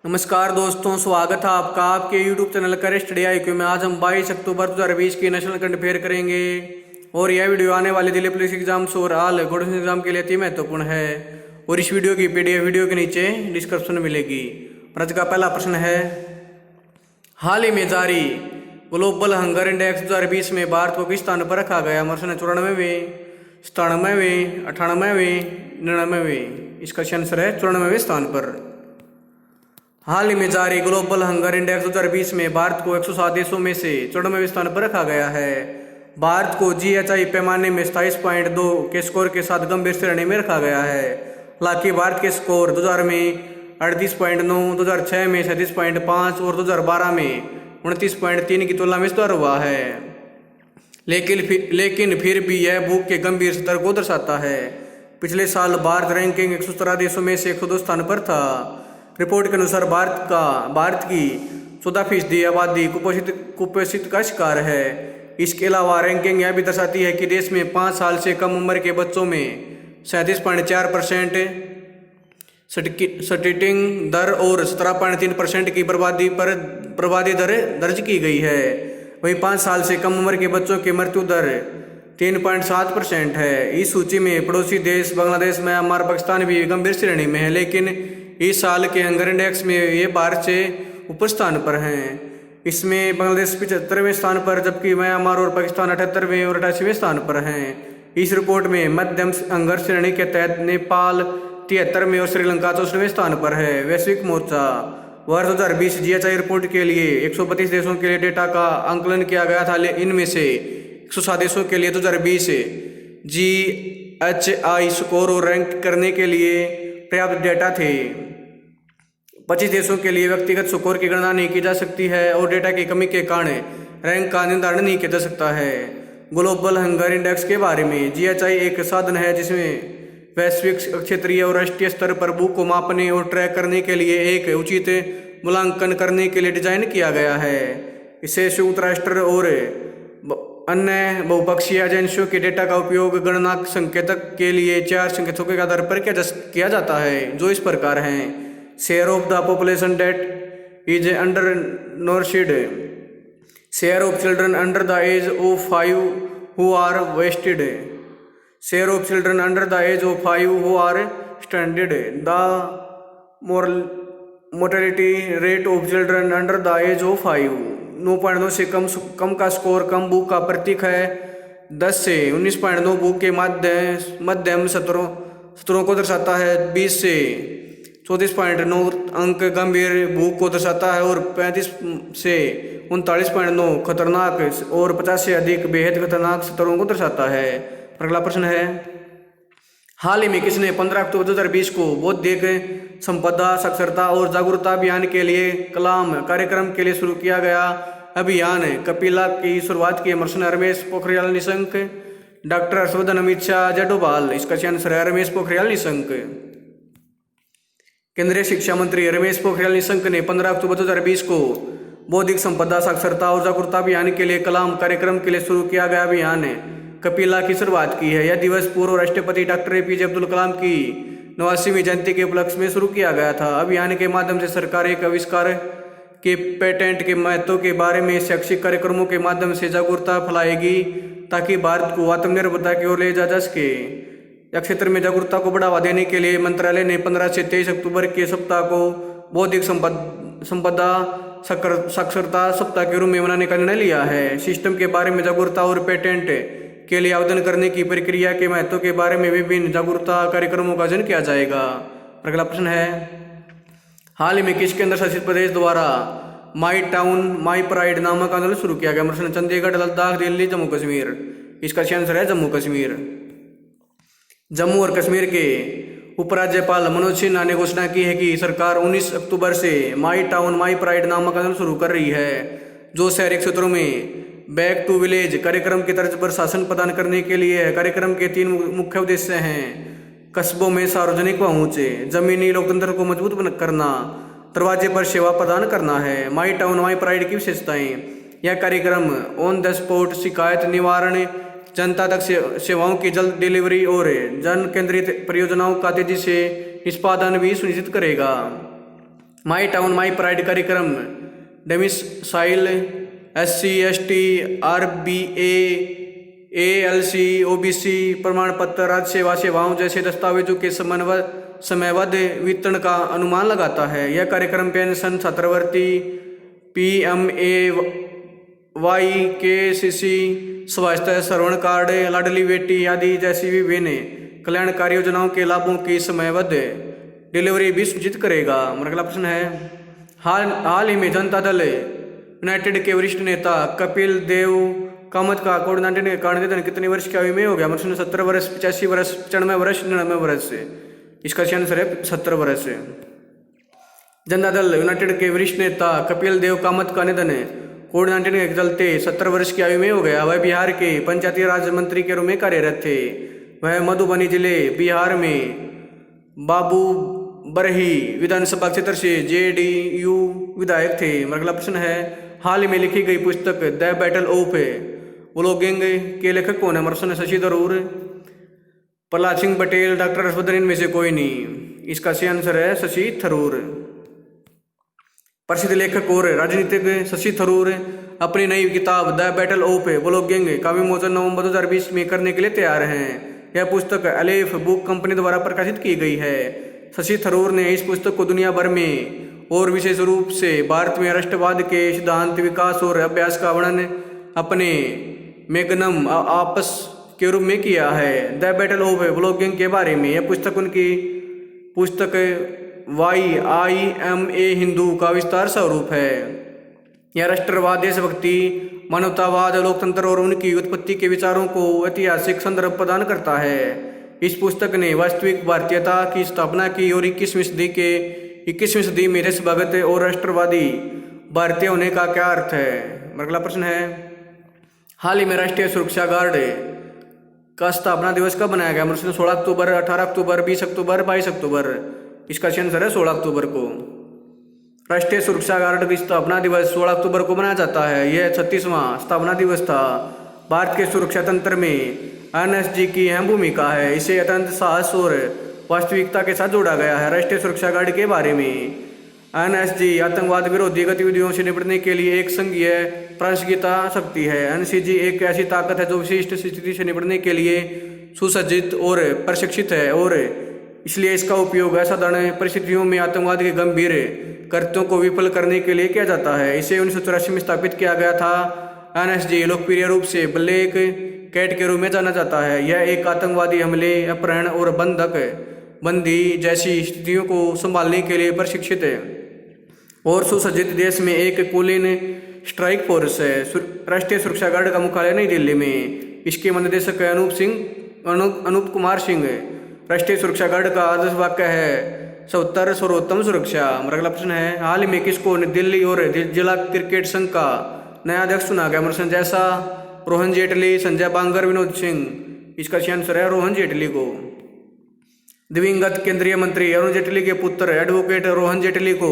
नमस्कार दोस्तों, स्वागत है आपका आपके YouTube चैनल कर स्टडी IQ में। आज हम 22 अक्टूबर 2020 की नेशनल करंट अफेयर करेंगे और यह वीडियो आने वाले दिल्ली पुलिस एग्जाम्स और आल गवर्नमेंट एग्जाम के लिए अति महत्वपूर्ण है और इस वीडियो की PDF वीडियो के नीचे डिस्क्रिप्शन में मिलेगी। और आज का पहला प्रश्न है, हाल ही में जारी ग्लोबल हंगर इंडेक्स 2020 में भारत को किस स्थान पर रखा गया? प्रश्न 94वें, 97वें, 98वें, 99वें। इसका आंसर है 94वें स्थान पर। हाल ही में जारी ग्लोबल हंगर इंडेक्स 2020 में भारत को 107 देशों में से 94वें स्थान पर रखा गया है। भारत को GHI पैमाने में 27.2 के स्कोर के साथ गंभीर श्रेणी में रखा गया है। हालांकि भारत के स्कोर 2000 में 38.9, 2006 में 37.5 और 2012 में 29.3 की तुलना में सुधार हुआ है। लेकिन फिर भी यह भूख के गंभीर स्तर को दर्शाता है। पिछले साल भारत रैंकिंग 117 देशों में से 102 स्थान पर था। रिपोर्ट के अनुसार भारत की 14% आबादी कुपोषित का शिकार है। इसके अलावा रैंकिंग यह भी दर्शाती है कि देश में 5 साल से कम उम्र के बच्चों में 37.4% स्टिटिंग दर और 17.3% की बर्बादी दर दर्ज की गई है। वहीं 5 साल से कम उम्र के बच्चों की मृत्यु दर 3.7% है। इस सूची में पड़ोसी देश बांग्लादेश, म्यांमार, पाकिस्तान भी गंभीर श्रेणी में है, लेकिन इस साल के हंगर इंडेक्स में ये भारत से ऊपर स्थान पर हैं। इसमें बांग्लादेश 75वें स्थान पर, जबकि म्यांमार और पाकिस्तान 78वें और 88वें स्थान पर हैं। इस रिपोर्ट में मध्यम हंगर श्रेणी के तहत नेपाल 73वें और श्रीलंका 64वें स्थान पर है। वैश्विक मोर्चा वर्ष 2020 GHI रिपोर्ट के लिए 132 देशों के लिए डेटा का आंकलन किया गया था। इनमें से 107 देशों के लिए 2020 GHI स्कोर और रैंक करने के लिए पर्याप्त डेटा थे। 25 देशों के लिए व्यक्तिगत स्कोर की गणना नहीं की जा सकती है और डेटा की कमी के कारण रैंक का निर्धारण नहीं किया जा सकता है। ग्लोबल हंगर इंडेक्स के बारे में, GHI एक साधन है जिसमें वैश्विक, क्षेत्रीय और राष्ट्रीय स्तर पर भूख को मापने और ट्रैक करने के लिए एक उचित मूल्यांकन करने के लिए डिजाइन किया गया है। इसे संयुक्त राष्ट्र और अन्य बहुपक्षीय एजेंसियों के डेटा का उपयोग गणना संकेतक के लिए 4 संकेतकों के आधार पर किया जाता है, जो इस प्रकार हैं। Share of the population that is undernourished, share of children under the age of 5 who are wasted, share of children under the age of 5 who are standard, the mortality rate of children under the age of 5। 9.9 से कम का score कम भूख का प्रतीक है। 10 से 19.9 भूख के मध्यम स्तरों को दर्शाता है। 20 से 34.9 अंक गंभीर भूख को दर्शाता है और 35 से 39.9 खतरनाक और 50 से अधिक बेहद खतरनाक स्तरों को दर्शाता है। अगला प्रश्न है, हाल ही में किसने 15 अक्टूबर 2020 को बौद्धिक संपदा साक्षरता और जागरूकता अभियान के लिए कलाम कार्यक्रम के लिए शुरू किया गया अभियान कपिला की शुरुआत की? प्रश्न रमेश पोखरियाल निशंक, डॉक्टर हर्षवर्धन, अमित शाह, जे डोभाल। इसका आंसर है रमेश पोखरियाल निशंक। केंद्रीय शिक्षा मंत्री रमेश पोखरियाल निशंक ने 15 अक्टूबर 2020 को बौद्धिक संपदा साक्षरता और जागरूकता अभियान के लिए कलाम कार्यक्रम के लिए शुरू किया गया अभियान कपिला की शुरुआत की है। यह दिवस पूर्व राष्ट्रपति डॉक्टर APJ अब्दुल कलाम की 89वीं जयंती के उपलक्ष्य में शुरू किया गया था। अभियान के माध्यम से सरकार एक आविष्कार के पेटेंट के महत्व के बारे में शैक्षिक कार्यक्रमों के माध्यम से जागरूकता फैलाएगी ताकि भारत को आत्मनिर्भरता की ओर ले जा सके। यह क्षेत्र में जागरूकता को बढ़ावा देने के लिए मंत्रालय ने 15 से 23 अक्टूबर के सप्ताह को बौद्धिक संपदा साक्षरता सप्ताह के रूप में मनाने का निर्णय लिया है। सिस्टम के बारे में जागरूकता और पेटेंट के लिए आवेदन करने की प्रक्रिया के महत्व के बारे में विभिन्न जागरूकता कार्यक्रमों का आयोजन किया जाएगा। अगला प्रश्न है, हाल ही में किस केंद्र शासित प्रदेश द्वारा माई टाउन माई प्राइड नामक आंदोलन शुरू किया गया? प्रश्न चंडीगढ़, लद्दाख, दिल्ली, जम्मू कश्मीर। इसका आंसर है जम्मू कश्मीर। जम्मू और कश्मीर के उपराज्यपाल मनोज सिन्हा ने घोषणा की है कि सरकार 19 अक्टूबर से माई टाउन माई प्राइड नामक आंदोलन शुरू कर रही है, जो शहरी क्षेत्रों में बैक टू विलेज कार्यक्रम की तर्ज पर शासन प्रदान करने के लिए है। कार्यक्रम के 3 मुख्य उद्देश्य हैं: कस्बों में सार्वजनिक पहुंच, जमीनी लोकतंत्र को मजबूत करना, दरवाजे पर सेवा प्रदान करना है। माई टाउन माई प्राइड की विशेषताएं: यह कार्यक्रम ऑन द स्पॉट शिकायत निवारण, जनता तक सेवाओं की जल्द डिलीवरी और जन केंद्रित परियोजनाओं का तेजी से निष्पादन भी सुनिश्चित करेगा। माई टाउन माई प्राइड कार्यक्रम domicile SC ST RBA ALC OBC प्रमाण पत्र राज्य सेवा सेवाओं जैसे दस्तावेजों के समयबद्ध वितरण का अनुमान लगाता है। यह कार्यक्रम पेंशन, छात्रवृत्ति, PMAY KCC, स्वास्थ्य, श्रवण कार्ड, लाडली बेटी आदि जैसी विभिन्न कल्याणकारी योजनाओं के लाभों की समयबद्ध डिलीवरी भी सूचित करेगा। अगला प्रश्न है, हाल ही में जनता दल यूनाइटेड के वरिष्ठ नेता कपिल देव कामत का कोविड-19 के कारण निधन कितने वर्ष की आयु में हो गया? 70 वर्ष, 85 वर्ष, 95 वर्ष, 99 वर्ष। इसका सही आंसर है 70 वर्ष। जनता दल यूनाइटेड के वरिष्ठ नेता कपिल देव कामत का निधन कोविड-19 के चलते 70 वर्ष की आयु में हो गया। वह बिहार के पंचायती राज मंत्री के रूप में कार्यरत थे। वह मधुबनी जिले बिहार में बाबू बरही विधानसभा क्षेत्र से JDU विधायक थे। अगला प्रश्न है, हाल ही में लिखी गई पुस्तक द बैटल ऑफ ब्लॉगिंग के लेखक कौन है? प्रश्न शशि थरूर, प्रहलाद सिंह पटेल, डॉक्टर हर्षवर्धन, इनमें से कोई नहीं। इसका सही आंसर है शशि थरूर। प्रसिद्ध लेखक और राजनीतिक शशि थरूर अपनी नई किताब द बैटल ऑफ ब्लॉगिंग का विमोचन नवंबर 2020 में करने के लिए तैयार हैं। यह पुस्तक अलेफ बुक कंपनी द्वारा प्रकाशित की गई है। शशि थरूर ने इस पुस्तक को दुनिया भर में और विशेष रूप से भारत में राष्ट्रवाद के सिद्धांत, विकास और अभ्यास का वर्णन अपने मैग्नम आपस के रूप में किया है। द बैटल ऑफ ब्लॉगिंग के बारे में यह पुस्तक उनकी पुस्तक YIMA हिंदू का विस्तार स्वरूप है। यह राष्ट्रवाद, देशभक्ति, मानवतावाद, लोकतंत्र और उनकी उत्पत्ति के विचारों को ऐतिहासिक संदर्भ प्रदान करता है। इस पुस्तक ने वास्तविक भारतीयता की स्थापना की और 21वीं सदी में देशभक्त और राष्ट्रवादी भारतीय होने का क्या अर्थ है? अगला प्रश्न है, हाल ही में राष्ट्रीय सुरक्षा गार्ड का स्थापना दिवस कब मनाया गया? 16 अक्टूबर, 18 अक्टूबर, 20 अक्टूबर, 22 अक्टूबर। इसका सही आंसर है 16 अक्टूबर को। राष्ट्रीय सुरक्षा गार्ड की स्थापना दिवस 16 अक्टूबर को मनाया जाता है। यह 36वां स्थापना दिवस था। भारत के सुरक्षा तंत्र में NSG की अहम भूमिका है। इसे अत्यंत साहस और वास्तविकता के साथ जोड़ा गया है। राष्ट्रीय सुरक्षा गार्ड के बारे में, NSG आतंकवाद विरोधी गतिविधियों से निपटने के लिए एक संघीय प्रासंगिकता शक्ति है। NCG एक ऐसी ताकत है जो विशिष्ट स्थिति से निपटने के लिए सुसज्जित और प्रशिक्षित है और इसलिए इसका उपयोग असाधारण परिस्थितियों में आतंकवाद के गंभीर कृत्यों को विफल करने के लिए किया जाता है। इसे 1984 में स्थापित किया गया था। NSG लोकप्रिय रूप से ब्लैक कैट के रूप में जाना जाता है। यह एक आतंकवादी हमले, अपहरण और बंदी जैसी स्थितियों को संभालने के लिए प्रशिक्षित है और सुसज्जित देश में एक कुलीन स्ट्राइक फोर्स है। राष्ट्रीय सुरक्षा गार्ड का मुख्यालय नई दिल्ली में। इसके महानिदेशक है अनूप कुमार सिंह। राष्ट्रीय सुरक्षा गार्ड का आदर्श वाक्य है सर्वोत्तम सुरक्षा। अगला प्रश्न है, हाल ही में किसको दिल्ली और जिला क्रिकेट संघ का नया अध्यक्ष चुना गया? जैसा रोहन जेटली, संजय बांगर, विनोद सिंह। इसका सही आंसर है रोहन जेटली को। दिवंगत केंद्रीय मंत्री अरुण जेटली के पुत्र एडवोकेट रोहन जेटली को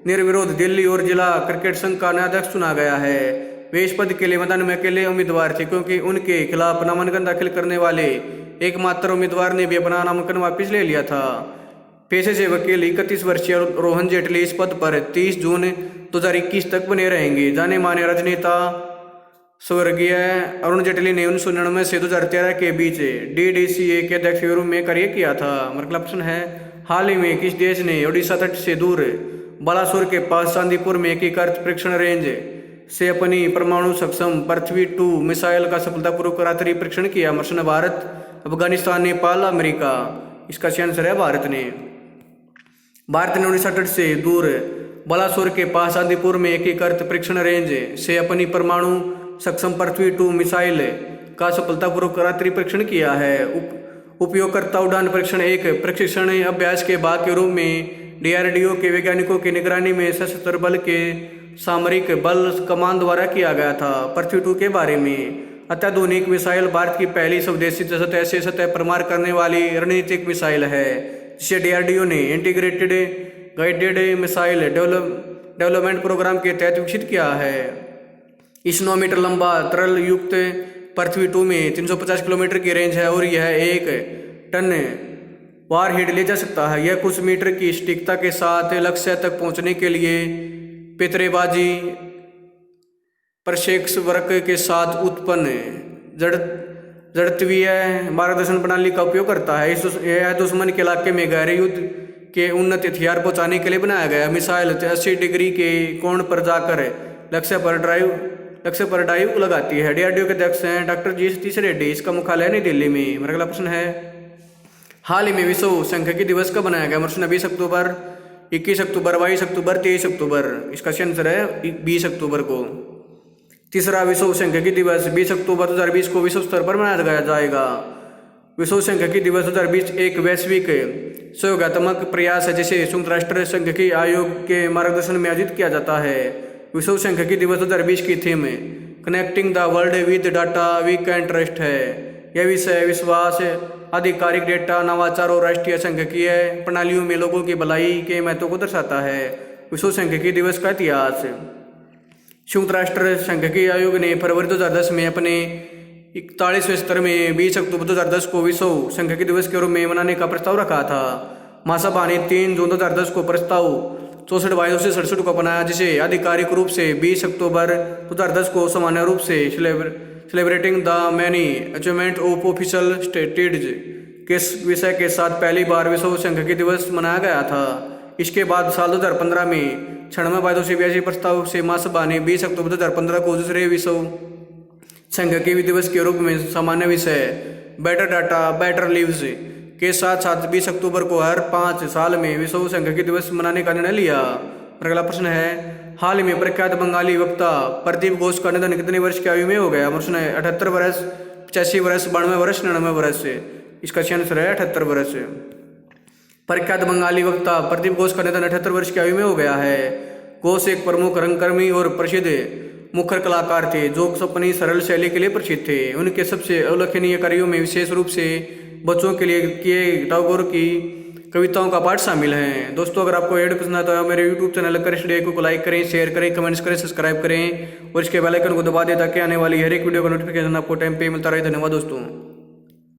निर्विरोध दिल्ली और जिला क्रिकेट संघ का नया अध्यक्ष चुना गया है। वे इस पद के लिए मैदान में अकेले उम्मीदवार थे क्योंकि उनके खिलाफ नामांकन दाखिल करने वाले एकमात्र उम्मीदवार ने भी अपना नामांकन वापस ले लिया था। पेशे से वकील 31 वर्षीय रोहन जेटली इस पद पर 30 जून 2021 तक बने रहेंगे। जाने माने राजनेता स्वर्गीय अरुण जेटली ने 1999 से 2013 के बीच DDCA के अध्यक्ष के रूप में कार्य किया था। अगला प्रश्न है, हाल ही में किस देश ने ओडिशा तट से दूर बालासोर के पास चांदीपुर में एकीकृत परीक्षण रेंज से अपनी परमाणु सक्षम पृथ्वी 2 मिसाइल का सफलतापूर्वक रात्रि परीक्षण किया? भारत, अफगानिस्तान, नेपाल, अमेरिका। इसका सही आंसर है भारत ने। भारत ने ओडिशा तट से दूर बालासोर के पास चांदीपुर में एकीकृत परीक्षण रेंज से अपनी परमाणु सक्षम पृथ्वी 2 मिसाइल का सफलतापूर्वक रात्रि परीक्षण किया है। उपयोगकर्ता उड़ान परीक्षण एक प्रशिक्षण अभ्यास के भाग के रूप में DRDO के वैज्ञानिकों की निगरानी में सशस्त्र बल के सामरिक बल कमान द्वारा किया गया था। पृथ्वी 2 के बारे में, अत्याधुनिक मिसाइल भारत की पहली स्वदेशी सतह से सतह पर मार करने वाली रणनीतिक मिसाइल है जिसे DRDO ने integrated guided missile development programme के तहत विकसित किया है। इस 9 मीटर लंबा तरल युक्त पृथ्वी 2 में 350 किलोमीटर की रेंज है और यह 1 टन वारहेड ले जा सकता है। यह कुछ मीटर की सटीकता के साथ लक्ष्य तक पहुंचने के लिए पेतरेबाजी प्रक्षेपवक्र के साथ उत्पन्न जड़त्वीय मार्गदर्शन प्रणाली का उपयोग करता है। यह दुश्मन के इलाके में गहरे युद्ध के उन्नत हथियार पहुंचाने के लिए बनाया गया। मिसाइल 80 डिग्री के कोण पर जाकर लक्ष्य पर डाइव लगाती है। DRDO के अध्यक्ष हैं डॉक्टर जी सतीश रेड्डी। इसका मुख्यालय नई दिल्ली में। मेरा अगला प्रश्न है, हाल ही में विश्व सांख्यिकी दिवस कब बनाया गया? प्रश्न 20 अक्टूबर, 21 अक्टूबर, 22 अक्टूबर, 23 अक्टूबर। इसका आंसर है 20 अक्टूबर को। तीसरा विश्व सांख्यिकी दिवस 20 अक्टूबर 2020 को विश्व स्तर पर मनाया जाएगा। विश्व सांख्यिकी दिवस 2020 एक वैश्विक सहयोगात्मक प्रयास है जिसे संयुक्त राष्ट्र सांख्यिकी आयोग के मार्गदर्शन में आयोजित किया जाता है। विश्व सांख्यिकी दिवस 2020 की theme connecting the world with data we can trust है। यह विषय विश्वास, आधिकारिक डेटा, नवाचार और राष्ट्रीय सांख्यिकीय प्रणालियों में लोगों की भलाई के महत्व को दर्शाता है। विश्व सांख्यिकी दिवस का इतिहास। संयुक्त राष्ट्र सांख्यिकी आयोग ने फरवरी 2010 में अपने 41वें स्तर में 20 अक्टूबर 2010 को विश्व सांख्यिकी दिवस के रूप में मनाने का प्रस्ताव रखा था। महासभा ने 3 जून 2010 को प्रस्ताव 64 से 67 को अपनाया, जिसे आधिकारिक रूप से 20 अक्टूबर 2010 को सामान्य रूप से celebrating the many achievement of official states के विषय के साथ पहली बार विश्व सांख्यिकी दिवस मनाया गया था। इसके बाद साल 2015 में 96 प्रस्ताव से महासभा ने 20 अक्टूबर 2015 को दूसरे विश्व सांख्यिकी दिवस के रूप में सामान्य विषय बेटर डाटा बेटर लिव्स के साथ साथ 20 अक्टूबर को हर 5 साल में विश्व सांख्यिकी दिवस मनाने का निर्णय लिया। अगला प्रश्न है, हाल ही में प्रख्यात बंगाली वक्ता प्रदीप घोष का निधन कितने वर्ष की आयु में हो गया? प्रश्न है 78 वर्ष, 85 वर्ष, 92 वर्ष, 99 वर्ष। इसका आंसर है 78 वर्ष। प्रख्यात बंगाली वक्ता प्रदीप घोष का निधन 78 वर्ष की आयु में हो गया है। घोष एक प्रमुख रंगकर्मी और प्रसिद्ध मुखर कलाकार थे जो अपनी सरल शैली के लिए प्रसिद्ध थे। उनके सबसे उल्लेखनीय कार्यों में विशेष रूप से बच्चों के लिए किए टैगोर की कविताओं का पाठ शामिल है। दोस्तों, अगर आपको वीडियो पसंद आता है मेरे YouTube चैनल कर स्टडी को लाइक करें, शेयर करें, कमेंट्स करें, सब्सक्राइब करें और इसके बेल आइकन को दबा दें ताकि आने वाली हर एक वीडियो का नोटिफिकेशन आपको टाइम पे मिलता रहे। धन्यवाद दोस्तों।